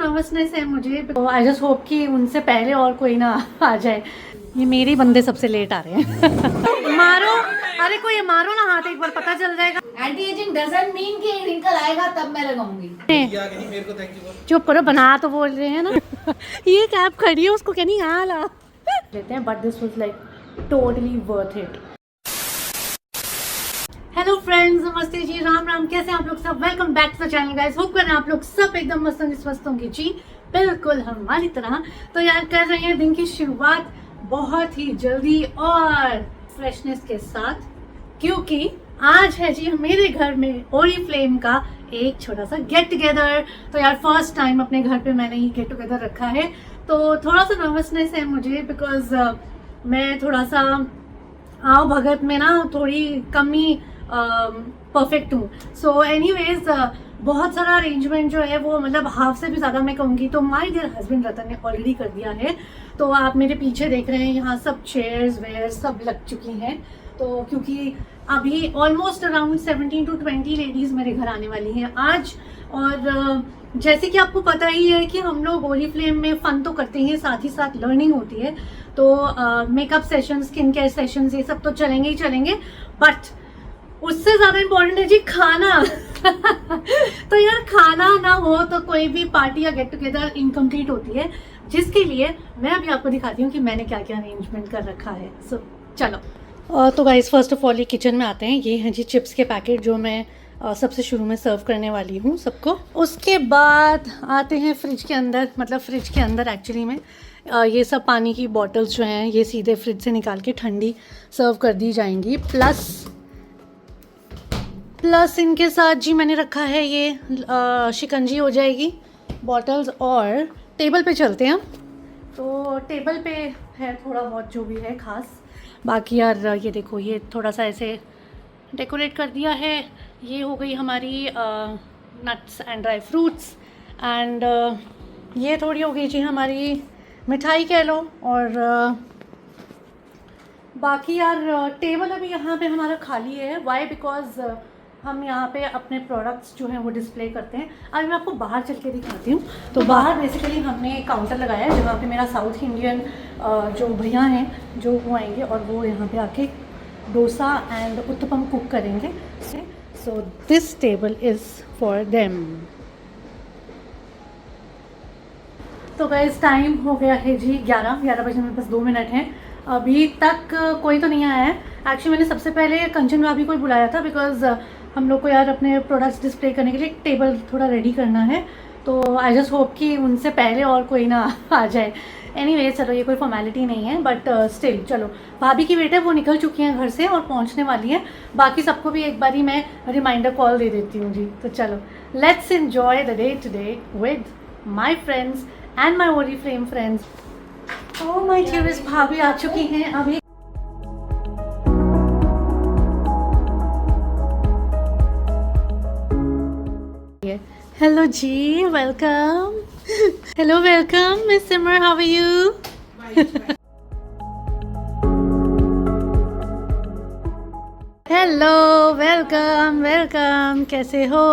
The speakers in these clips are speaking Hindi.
नर्वसनेस है मुझे। आई जस्ट होप कि उनसे पहले और कोई ना आ जाए। ये मेरे बंदे सबसे लेट आ रहे हैं। मारो, अरे कोई मारो ना हाथ, एक बार पता चल जाएगा। एंटी एजिंग डजंट मीन कि रिंकल आएगा तब मैं लगाऊंगी। चुप करो, बना तो बोल रहे हैं ना। ये कैब खड़ी है, उसको कहनी यहाँ ला लेते हैं, but this was like totally worth it. Hello friends, नमस्ते जी, राम राम, कैसे हैं आप लोग सब। Welcome back to the channel guys. Hope करें आप लोग सब एकदम मस्त होंगे, स्वस्थ होंगे जी, बिल्कुल हमारी तरह। तो यार कर रहे हैं दिन की शुरुआत बहुत ही जल्दी और फ्रेशनेस के साथ, क्योंकि आज है जी मेरे घर में ओरीफ्लेम का एक छोटा सा गेट टुगेदर। तो यार फर्स्ट टाइम अपने घर पे मैंने ये गेट टुगेदर रखा है, तो थोड़ा सा नर्वसनेस है मुझे, बिकॉज मैं थोड़ा सा आओ भगत में ना थोड़ी कम ही परफेक्ट हूँ। सो एनीवेज बहुत सारा अरेंजमेंट जो है वो मतलब हाफ से भी ज़्यादा मैं कहूँगी तो माय डियर हस्बैंड रतन ने ऑलरेडी कर दिया है। तो आप मेरे पीछे देख रहे हैं यहाँ सब चेयर्स वेयर सब लग चुकी हैं। तो क्योंकि अभी ऑलमोस्ट अराउंड 17 to 20 लेडीज़ मेरे घर आने वाली हैं आज। और जैसे कि आपको पता ही है कि हम लोग ओरीफ्लेम में फ़न तो करते हैं, साथ ही साथ लर्निंग होती है। तो makeup session, skin care sessions, ये सब तो चलेंगे ही चलेंगे, बट उससे ज़्यादा इम्पोर्टेंट है जी खाना। तो यार खाना ना हो तो कोई भी पार्टी या गेट टुगेदर इनकम्प्लीट होती है, जिसके लिए मैं अभी आपको दिखाती हूँ कि मैंने क्या क्या अरेंजमेंट कर रखा है। सो चलो। तो गाइस फर्स्ट ऑफ ऑल ये किचन में आते हैं। ये हैं जी चिप्स के पैकेट जो मैं सबसे शुरू में सर्व करने वाली हूँ सबको। उसके बाद आते हैं फ्रिज के अंदर, मतलब फ्रिज के अंदर एक्चुअली में ये सब पानी की बॉटल्स जो हैं ये सीधे फ्रिज से निकाल के ठंडी सर्व कर दी जाएंगी। प्लस इनके साथ जी मैंने रखा है ये शिकंजी हो जाएगी बॉटल्स। और टेबल पे चलते हैं। तो टेबल पे है थोड़ा बहुत जो भी है खास, बाकी यार ये देखो ये थोड़ा सा ऐसे डेकोरेट कर दिया है। ये हो गई हमारी nuts and dry fruits, and ये थोड़ी हो गई जी हमारी मिठाई कह लो। और बाकी यार टेबल अभी यहाँ पे हमारा खाली है। वाई? बिकॉज हम यहाँ पे अपने प्रोडक्ट्स जो हैं वो डिस्प्ले करते हैं। अभी मैं आपको बाहर चल के दिखाती हूँ। तो बाहर बेसिकली हमने एक काउंटर लगाया है जहाँ पे मेरा साउथ इंडियन जो भैया हैं जो वो आएंगे और वो यहाँ पे आके डोसा एंड उत्तपम कुक करेंगे। So this table is for them. तो गाइस टाइम हो गया है जी 11 बजे, मेरे पास 2 मिनट हैं। अभी तक कोई तो नहीं आया है। एक्चुअली मैंने सबसे पहले कंचन भाभी को ही बुलाया था, बिकॉज हम लोग को यार अपने प्रोडक्ट्स डिस्प्ले करने के लिए एक टेबल थोड़ा रेडी करना है। तो आई जस्ट होप कि उनसे पहले और कोई ना आ जाए। एनीवे चलो ये कोई फॉर्मेलिटी नहीं है, बट स्टिल चलो। भाभी की बेटे वो निकल चुकी हैं घर से और पहुंचने वाली हैं। बाकी सबको भी एक बारी मैं रिमाइंडर कॉल दे देती हूँ जी। तो चलो let's enjoy the day today with my friends and my Oriflame friends. Oh my dearest भाभी आ चुकी हैं अभी। हेलो जी, welcome. Hello welcome miss Simar, how are you? Hello welcome welcome, कैसे हो?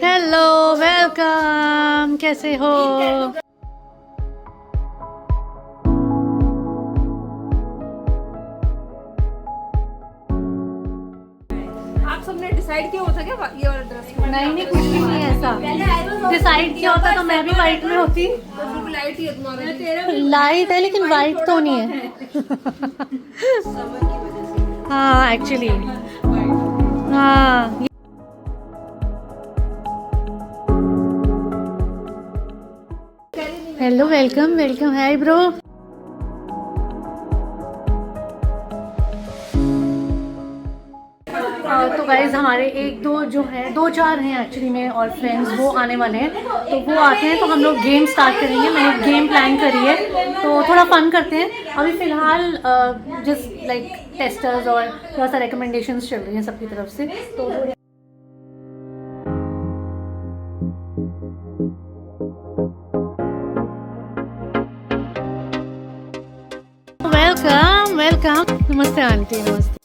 हेलो वेलकम, कैसे हो? आप सबने डिसाइड किया होता क्या ये वाला ड्रेस? नहीं कुछ भी नहीं है ऐसा। डिसाइड किया होता तो मैं भी वाइट में होती। तो लाइट ही है तुम्हारा। लाइट है लेकिन वाइट तो नहीं है। हाँ एक्चुअली हाँ। Hello welcome welcome, hi bro. तो गाइज हमारे एक दो जो हैं, 2-4 हैं एक्चुअली में और फ्रेंड्स वो आने वाले हैं। तो वो आते हैं तो हम लोग गेम स्टार्ट करेंगे। मैंने गेम प्लान करी है तो थोड़ा फन करते हैं। अभी फ़िलहाल जस्ट लाइक टेस्टर्स और थोड़ा सा रिकमेंडेशंस चल रही हैं सबकी तरफ से। तो नमस्ते आंटी, नमस्ते।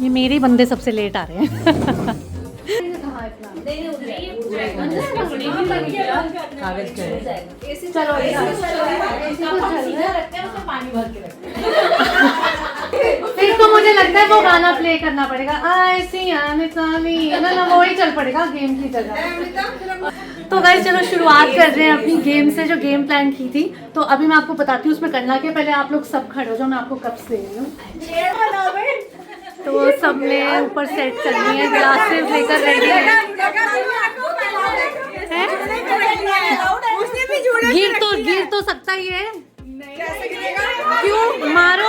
ये मेरे बंदे सबसे लेट आ रहे हैं। फिर तो मुझे लगता है वो गाना प्ले करना पड़ेगा, ऐसी ना वो ही चल पड़ेगा गेम की जगह। तो गाइस चलो शुरुआत कर रहे हैं अपनी गेम से, जो गेम प्लान की थी। तो अभी मैं आपको बताती हूँ उसमें करना क्या। पहले आप लोग सब खड़े हो जाओ, मैं आपको कप्स दे रही हूँ। तो सबने ऊपर सेट करनी है, ग्लासेस लेकर रेडी है। गिर तो सकता ही है। क्यों मारो?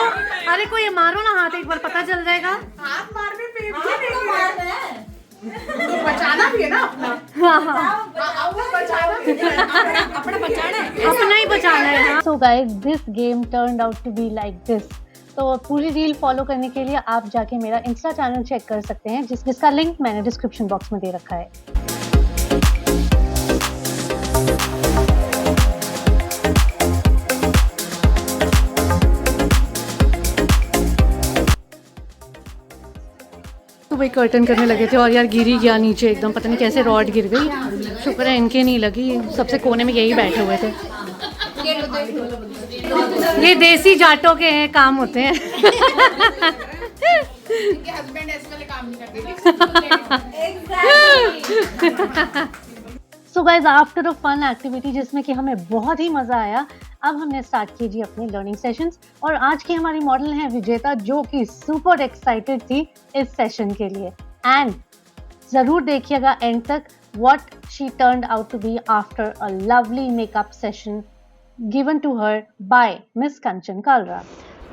अरे कोई मारो ना हाथ, एक बार पता चल जाएगा। हाथ मारने पे तो बचाना भी है ना अपना। हाँ अपना ही बचाना है। So guys this game turned out to be like this. तो पूरी रील फॉलो करने के लिए आप जाके मेरा इंस्टा चैनल चेक कर सकते हैं, जिसका लिंक मैंने डिस्क्रिप्शन बॉक्स में दे रखा है। तो भाई कर्टन करने लगे थे और यार गिरी गया नीचे एकदम, पता नहीं कैसे रॉड गिर गई। शुक्र है इनके नहीं लगी, सबसे कोने में यही बैठे हुए थे। ये देसी जाटों के हैं, काम होते हैं। हस्बैंड ऐसे वाले काम नहीं करते। So guys after a fun activity जिसमें कि हमें बहुत ही मजा आया, अब हमने स्टार्ट की जी अपने लर्निंग सेशंस। और आज की हमारी मॉडल है विजेता, जो कि सुपर एक्साइटेड थी इस सेशन के लिए। एंड जरूर देखिएगा एंड तक what she turned out to be after a lovely makeup session given to her by miss Kanchan Kalra.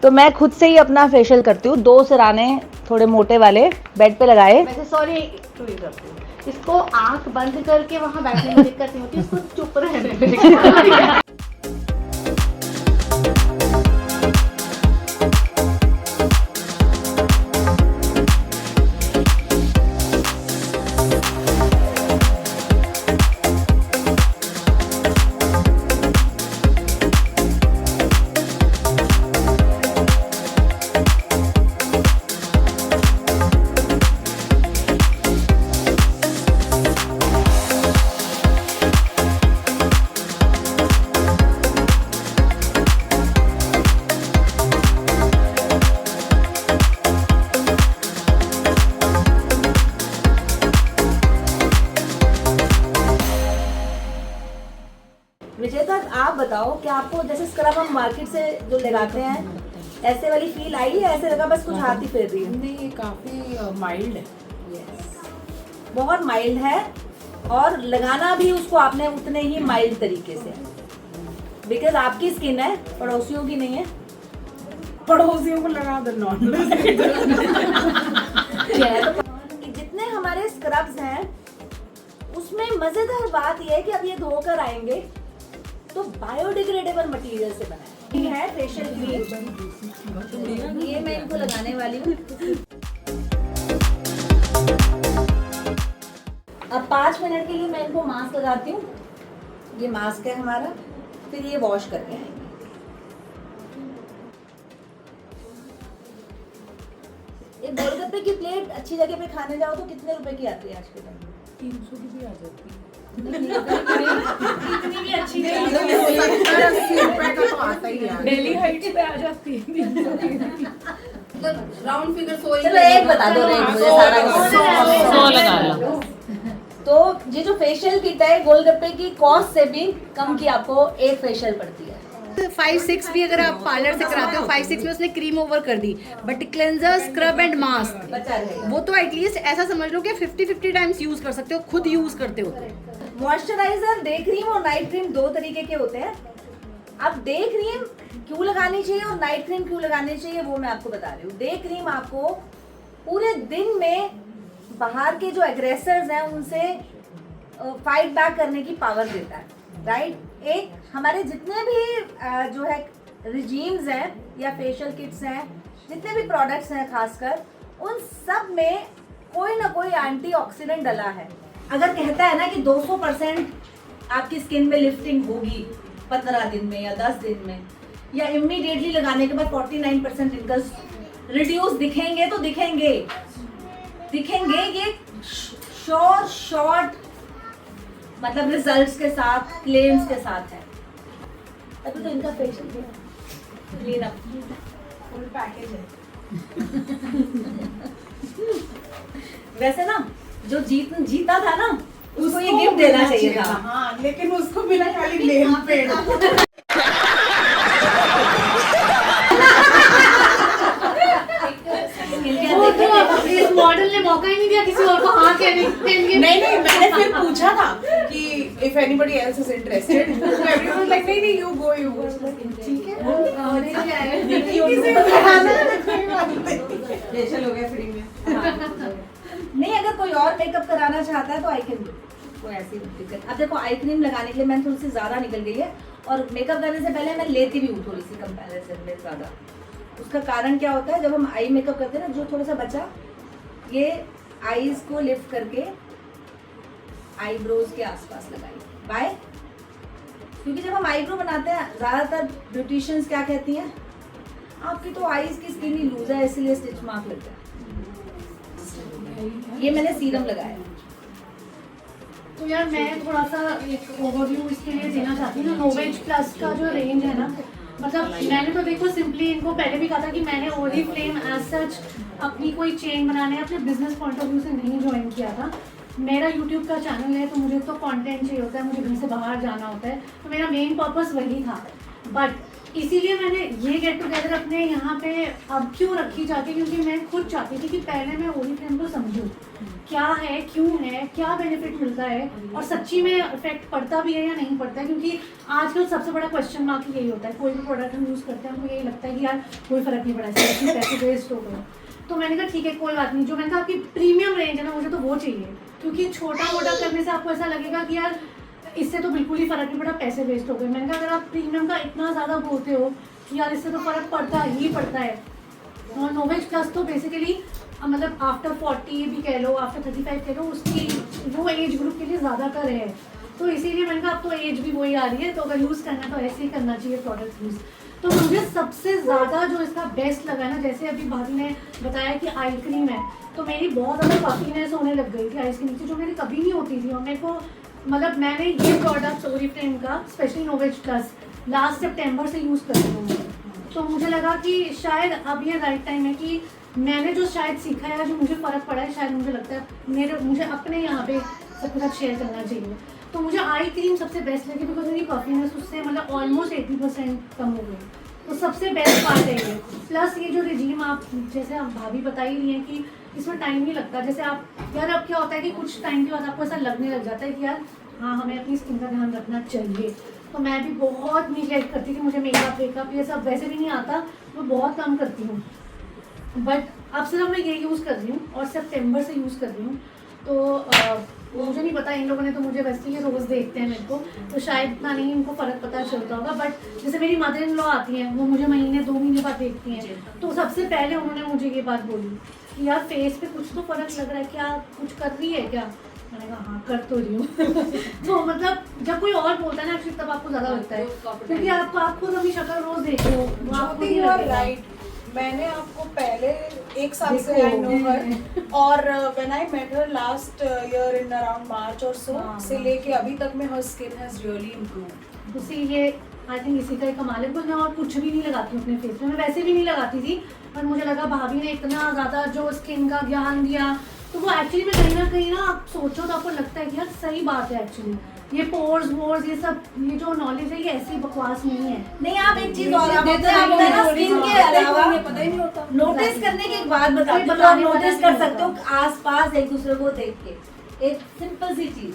तो मैं खुद से ही अपना फेशियल करती हूँ। 2 सिराने थोड़े मोटे वाले बेड पे लगाए। वैसे सॉरी इसको आंख बंद करके वहाँ बैठने में दिक्कत नहीं होती, इसको चुप रहने में। विजेता आप बताओ कि आपको जैसे स्क्रब हम मार्केट से जो लगाते हैं ऐसे वाली फील आई है? ऐसे लगा बस कुछ हाथ ही फेर रही है? नहीं, ये काफी माइल्ड है। बहुत माइल्ड है और लगाना भी उसको आपने उतने ही माइल्ड तरीके से, बिकॉज आपकी स्किन है, पड़ोसियों की नहीं है। पड़ोसियों को लगा दो नॉर्मल। जितने हमारे स्क्रब्स हैं उसमें मजेदार बात यह है कि अब ये धोकर आएंगे तो बायोडिग्रेडेबल मटेरियल से बना है फेशियल क्रीम। ये मैं इनको लगाने वाली हूँ। अब 5 मिनट के लिए मैं इनको मास्क लगाती हूँ। ये मास्क है हमारा, फिर ये वॉश करके आएंगे। एक गोलगप्पे की प्लेट अच्छी जगह पे खाने जाओ तो कितने रुपए की आती है आज के टाइम में? 300 की भी आ जाती है। इतनी भी अच्छी 80 रुपए का तो आता ही है। डेली हाइट पे आ जाती है। राउंड फिगर 100 ही। चलो एक बता दो रेट मुझे सारा। 100 लगा लो। तो ये जो फेशियल किट है गोलगप्पे की कॉस्ट से भी कम की आपको एक फेशियल पड़ती है। 5-6 भी अगर आप पार्लर से कराते हो, 5-6 में उसने क्रीम ओवर कर दी, but cleanser, scrub and mask बचा रहेगा। वो तो एटलीस्ट ऐसा समझ लो कि 50-50 टाइम्स यूज कर सकते हो, खुद यूज करते हो तो। मॉइस्चराइजर, डे क्रीम और नाइट क्रीम 2 तरीके के होते हैं। अब डे क्रीम क्यों लगानी चाहिए और नाइट क्रीम क्यों लगानी चाहिए वो मैं आपको बता रही हूँ। डे क्रीम आपको पूरे दिन में बाहर के जो एग्रेसर्स हैं उनसे फाइट बैक करने की पावर देता है, राइट। एक हमारे जितने भी जो है रिजीम्स हैं या फेशियल किट्स हैं, जितने भी प्रोडक्ट्स हैं खासकर, उन सब में कोई ना कोई एंटीऑक्सीडेंट डला है। अगर कहता है ना कि 200% आपकी स्किन में लिफ्टिंग होगी 15 दिन में या 10 दिन में, या इमीडिएटली लगाने के बाद 49% रिंकल्स रिड्यूस दिखेंगे, तो दिखेंगे ये शॉर्ट मतलब रिजल्ट्स के साथ, क्लेम्स के साथ है। अभी तो इनका facial clean up full package है। वैसे ना जो जीता था ना, उसको ये गिफ्ट देना चाहिए था। हाँ, लेकिन उसको मिला खाली नेल पेंट। इस मॉडल ने मौका ही नहीं दिया किसी और को हाँ कहने के। नहीं, मैंने फिर पूछा था कि if anybody else is interested, everyone like नहीं यू गो ठीक है। फेशियल हो गया फ्री में। नहीं, अगर कोई और मेकअप कराना चाहता है तो आई कैन डू, कोई ऐसी दिक्कत। अब देखो आई क्रीम लगाने के लिए मैंने थोड़ी सी ज़्यादा निकल गई है, और मेकअप करने से पहले मैं लेती भी हूँ थोड़ी सी कंपैरिजन में ज़्यादा। उसका कारण क्या होता है, जब हम आई मेकअप करते हैं ना, जो थोड़ा सा बचा ये आईज को लिफ्ट करके आईब्रोज के आसपास लगाइए बाय, क्योंकि जब हम आईब्रो बनाते हैं ज़्यादातर ब्यूटिशियंस क्या कहती हैं, आपकी तो आईज की स्किन ही लूज है इसलिए स्टिच मार्क लग गया। ये मैंने सीरम लगाया। तो यार मैं थोड़ा सा एक ओवरव्यू इसके लिए देना चाहती हूँ। नोवेज प्लस का जो रेंज है ना, मतलब मैंने तो देखो सिंपली इनको पहले भी कहा था कि मैंने ओरिफ्लेम एज सच अपनी कोई चेन बनाने अपने बिजनेस पॉइंट ऑफ व्यू से नहीं ज्वाइन किया था। मेरा यूट्यूब का चैनल है तो मुझे तो कंटेंट चाहिए होता है, मुझे घर से बाहर जाना होता है, तो मेरा मेन पर्पस वही था। बट इसीलिए मैंने ये गेट टुगेदर अपने यहाँ पे अब क्यों रखी जाती, क्योंकि मैं खुद चाहती थी कि पहले मैं ओरिफ्लेम को समझूँ क्या है, क्यों है, क्या बेनिफिट मिलता है, और सच्ची में इफेक्ट पड़ता भी है या नहीं पड़ता है। क्योंकि आजकल सबसे बड़ा क्वेश्चन मार्क यही होता है, कोई भी प्रोडक्ट हम यूज़ करते हैं हमको यही लगता है कि यार कोई फ़र्क नहीं पड़ा, इससे पैसे वेस्ट हो गए। तो मैंने कहा ठीक है कोई बात नहीं, जो मैंने कहा आपकी प्रीमियम रेंज है ना, मुझे तो वो चाहिए, क्योंकि छोटा मोटा करने से आपको ऐसा लगेगा कि यार इससे तो बिल्कुल ही फ़र्क नहीं पड़ा, पैसे वेस्ट हो गए। मैंने कहा अगर आप प्रीमियम का इतना ज़्यादा बोलते हो कि यार इससे तो फ़र्क पड़ता ही पड़ता है। और नोवेज प्लस तो बेसिकली मतलब आफ्टर 40 भी कह लो, आफ्टर 35 कह लो, उसकी वो एज ग्रुप के लिए ज़्यादातर है। तो इसीलिए मैंने कहा अब तो एज भी वही आ रही है, तो अगर यूज़ करना तो ऐसे ही करना चाहिए प्रोडक्ट यूज़। तो मुझे सबसे ज़्यादा जो इसका बेस्ट लगा ना, जैसे अभी भाभी ने बताया कि आई क्रीम है, तो मेरी बहुत ज़्यादा पफीनेस होने लग गई थी आइस के नीचे, जो मेरी कभी नहीं होती थी। और मेरे को मतलब मैंने ये प्रोडक्ट ओरिफ्लेम का स्पेशली नोवेज प्लस लास्ट सितंबर से यूज़ कर रही हूँ। तो मुझे लगा कि शायद अब ये राइट टाइम है कि मैंने जो शायद सीखा है, जो मुझे फ़र्क पड़ा है, शायद मुझे लगता है मुझे अपने यहाँ पे सब कुछ शेयर करना चाहिए। तो मुझे आई क्रीम सबसे बेस्ट लगी, बिकॉज मेरी पफीनेस उससे मतलब ऑलमोस्ट 80% कम हो गई। तो सबसे बेस्ट पार्ट है ये। प्लस ये जो रिजीम आप जैसे आप भाभी बता ही रही हैं कि इसमें टाइम नहीं लगता। जैसे आप यार अब क्या होता है कि कुछ टाइम के बाद आपको ऐसा लगने लग जाता है कि यार हाँ हमें अपनी स्किन का ध्यान रखना चाहिए। तो मैं भी बहुत निगलेक्ट करती थी, मुझे मेकअप वेकअप ये सब वैसे भी नहीं आता, मैं बहुत कम करती हूँ। बट अब सिर्फ मैं ये यूज़ कर रही हूँ और सितंबर से यूज़ कर रही हूँ। तो मुझे नहीं पता, इन लोगों ने तो मुझे वैसे ही रोज़ देखते हैं मेरे को, तो शायद इतना नहीं इनको फ़र्क पता चलता होगा। बट जैसे मेरी मदर इन लॉ आती हैं, वो मुझे महीने 2 महीने बाद देखती हैं, तो सबसे पहले उन्होंने मुझे ये बात बोली कि यार फेस पे कुछ तो फ़र्क लग रहा है, क्या कुछ कर रही है क्या? मैंने कहा हाँ कर तो रही हूँ। तो मतलब जब कोई और बोलता है ना एक्चुअली तब आपको ज़्यादा लगता है, क्योंकि आप खुद अपनी शक्ल रोज़ देख रहे हो, वो आपको नहीं लगेगा। राइट, मैंने आपको पहले 1 साल से आई नो हर, और when I met her last year in around March और सो से लेके अभी तक में her skin has really improved. उसी ये आई थिंक इसी का एक कमाल है। मैं और कुछ भी नहीं लगाती हूँ अपने फेस पे, मैं वैसे भी नहीं लगाती थी, पर मुझे लगा भाभी ने इतना ज़्यादा जो स्किन का ज्ञान दिया, तो वो एक्चुअली में कहीं ना आप सोचो तो आपको लगता है कि यार सही बात है। एक्चुअली ये पोर्स वोर्स ये सब ये जो नॉलेज है ये ऐसी बकवास नहीं है। नहीं, आप एक चीज और आप स्किन के अलावा पता ही नहीं होता, नोटिस करने की एक बात बताती हूँ, आप नोटिस कर सकते हो आसपास एक दूसरे को देख के। एक सिंपल सी चीज,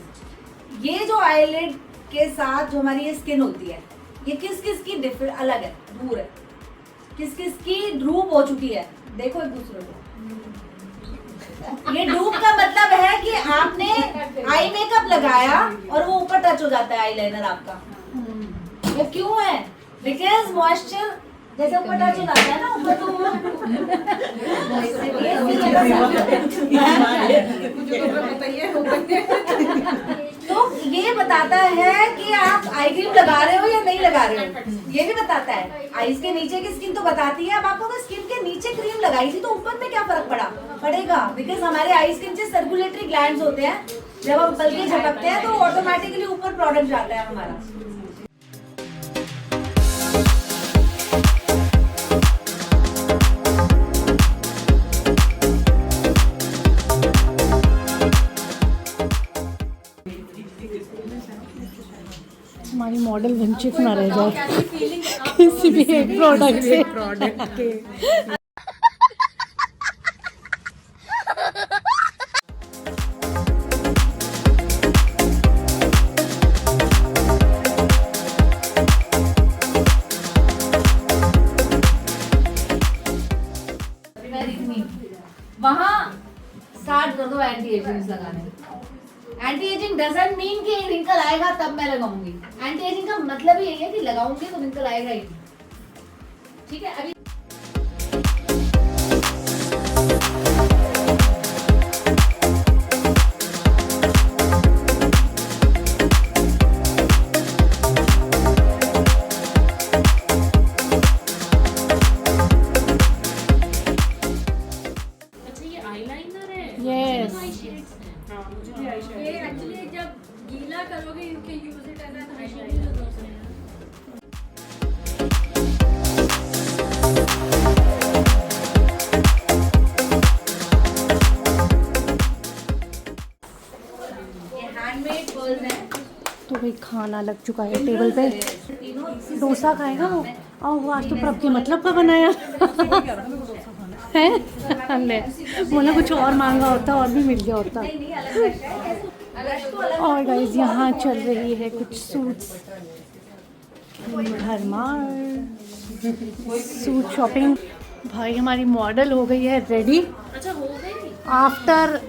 ये जो आईलिड के साथ जो हमारी ये स्किन होती है, ये किस किस की डिफरेंट अलग है, दूर है, किस किस की ड्रूप हो चुकी है, देखो एक दूसरे को। ये ड्रूप का मतलब है कि आपने आई मेकअप लगाया और वो ऊपर टच हो जाता है आईलाइनर आपका। ये क्यों है? बिकॉज मॉइस्चर जैसे ऊपर टच हो जाता है ना ऊपर तो ये बताता है कि आप आई क्रीम लगा रहे हो या नहीं लगा रहे हो, ये भी बताता है। आईज के नीचे की स्किन तो बताती है। अब आपको स्किन के नीचे क्रीम लगाई थी तो ऊपर में क्या फर्क पड़ेगा, बिकॉज हमारे आईज के नीचे सर्कुलेटरी ग्लैंड्स होते हैं, जब हम बल के झपकते हैं तो ऑटोमेटिकली ऊपर प्रोडक्ट जाता है हमारा। हमारी मॉडल वंचित ना रह जाए किसी भी एक प्रोडक्ट से। वहाँ स्टार्ट कर दो एंटी एजिंग लगाने। एंटी एजिंग डजंट मीन कि रिंकल आएगा तब मैं लगाऊंगी। एंटी एजिंग का मतलब यही है कि लगाऊंगी तो रिंकल आएगा ही। ठीक है, अभी यस ये एक्चुअली जब गीला करोगे इनके use it as an highlighter. Handmade pearls हैं। तो भाई खाना लग चुका है टेबल पे। डोसा खाएगा वो? आओ आज तो प्रभ के मतलब का बनाया है। हमने बोला कुछ और मांगा होता और भी मिल गया होता। और गाइस यहाँ चल रही है कुछ सूट्स भरमार सूट शॉपिंग। भाई हमारी मॉडल हो गई है रेडी। अच्छा हो गई।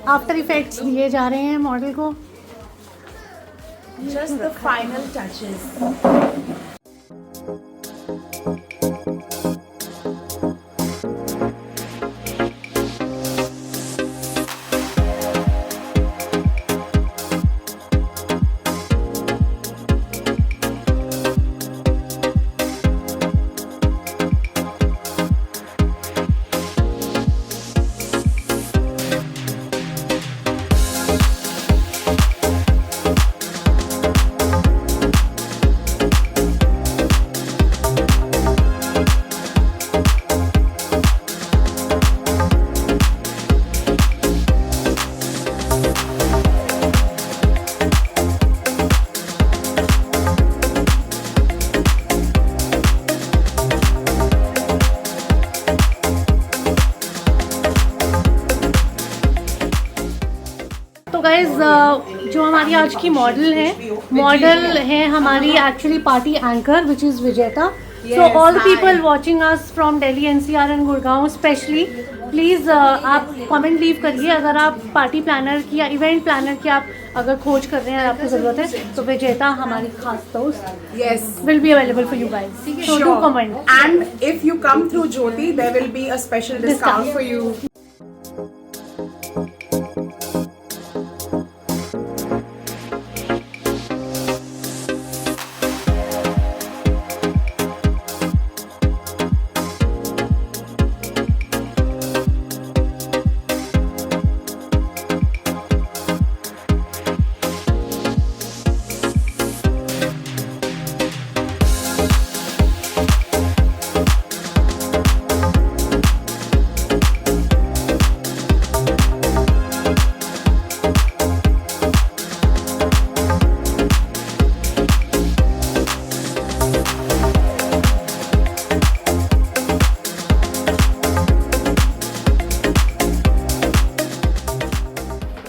आफ्टर इफेक्ट्स दिए जा रहे हैं मॉडल को। Just the final touches. तो गाइज जो हमारी आज की मॉडल है हमारी actually party anchor which is Vijeta. So all people watching us from Delhi NCR and Gurgaon specially please आप कमेंट लीव करिए अगर आप पार्टी प्लानर की या इवेंट प्लानर की आप अगर खोज कर रहे हैं, आपको ज़रूरत है तो विजेता हमारी खास दोस्त Yes. will be available for you guys. So do comment. And if you come through Jyoti, there will be a special discount for you.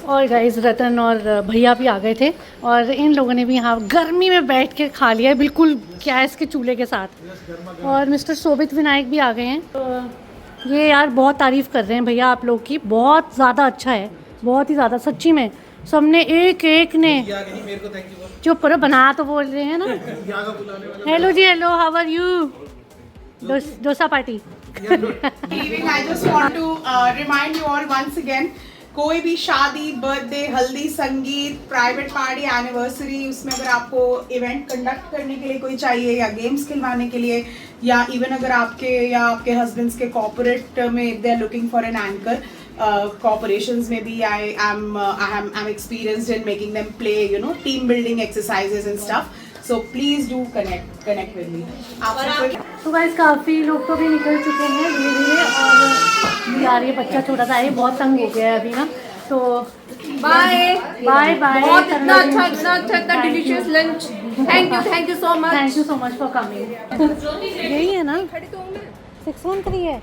और गाइस रतन और भैया भी आ गए थे और इन लोगों ने भी यहाँ गर्मी में बैठ के खा लिया है बिल्कुल गैस के चूल्हे के साथ। और मिस्टर शोभित विनायक भी आ गए हैं। तो ये यार बहुत तारीफ़ कर रहे हैं भैया आप लोग की, बहुत ज़्यादा अच्छा है, बहुत ही ज़्यादा सच्ची में सबने एक एक ने चुप करो, बना तो बोल रहे हैं ना। हेलो जी, hello, how are you? Dosa party. Evening, I just want to remind you all once again, कोई भी शादी, बर्थडे, हल्दी, संगीत, प्राइवेट पार्टी, एनिवर्सरी, उसमें अगर आपको इवेंट कंडक्ट करने के लिए कोई चाहिए या गेम्स खिलवाने के लिए, या इवन अगर आपके या आपके हस्बैंड्स के कॉर्पोरेट में they are looking for an anchor, corporations में भी I'm experienced in making them play, you know, team building exercises and stuff. So please do connect with me. तो गाइस काफ़ी लोग तो भी निकल चुके हैं धीरे धीरे, और यार ये बच्चा छोटा सा है, बहुत तंग हो गया है अभी ना। तो बाय बाय बाय। बहुत इतना अच्छा delicious lunch. Thank you so much. Thank you so much for coming. यही है ना 613 है,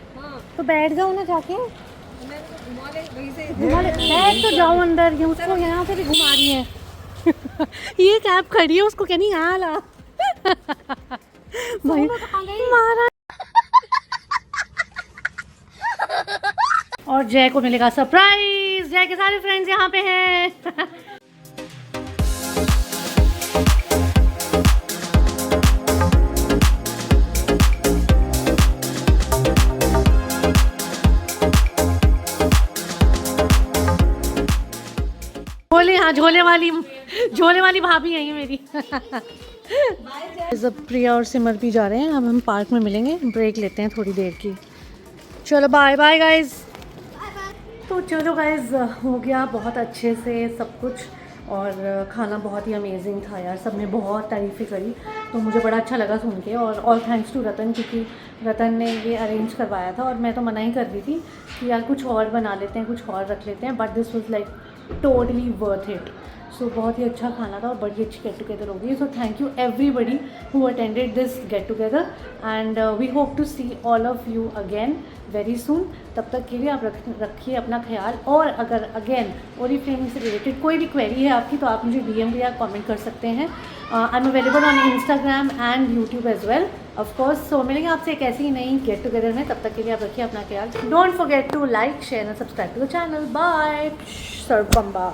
तो बैठ जाओ ना जाके, बैठ तो जाओ अंदर। ये उसको यहाँ पे भी घुमा रही है। ये कैब खड़ी है, उसको क्या नहीं यहाँ ला। भाई मारा। और जय को मिलेगा सरप्राइज, जय के सारे फ्रेंड्स यहाँ पे हैं। झोले, हाँ झोले वाली भाभी है ये मेरी। जब प्रिया और सिमर भी जा रहे हैं, अब हम पार्क में मिलेंगे, ब्रेक लेते हैं थोड़ी देर की। चलो बाय बाय गाइज। तो चलो गाइज, हो गया बहुत अच्छे से सब कुछ, और खाना बहुत ही अमेजिंग था यार, सब ने बहुत तारीफ़ें करी, तो मुझे बड़ा अच्छा लगा सुन के। और ऑल थैंक्स टू रतन, क्योंकि रतन ने ये अरेंज करवाया था, और मैं तो मना ही कर रही थी कि यार कुछ और बना लेते हैं, कुछ और रख लेते हैं, but this was like totally worth it. So बहुत ही अच्छा खाना था और बड़ी अच्छी गेट टुगेदर हो गई। So thank you everybody who attended this get together, and we hope to see all of you again very soon. तब तक के लिए आप रखिए अपना ख्याल, और अगर अगेन ओरीफ्लेमिंग से रिलेटेड कोई भी क्वेरी है आपकी, तो आप मुझे DM या कमेंट कर सकते हैं। I am available on Instagram and YouTube as well of course. So मिलेंगे आपसे एक ऐसी ही नई गेट टुगेदर में, तब तक के लिए आप रखिए अपना ख्याल। Don't forget to like, share and subscribe to the channel. Bye. सर्वम्बा।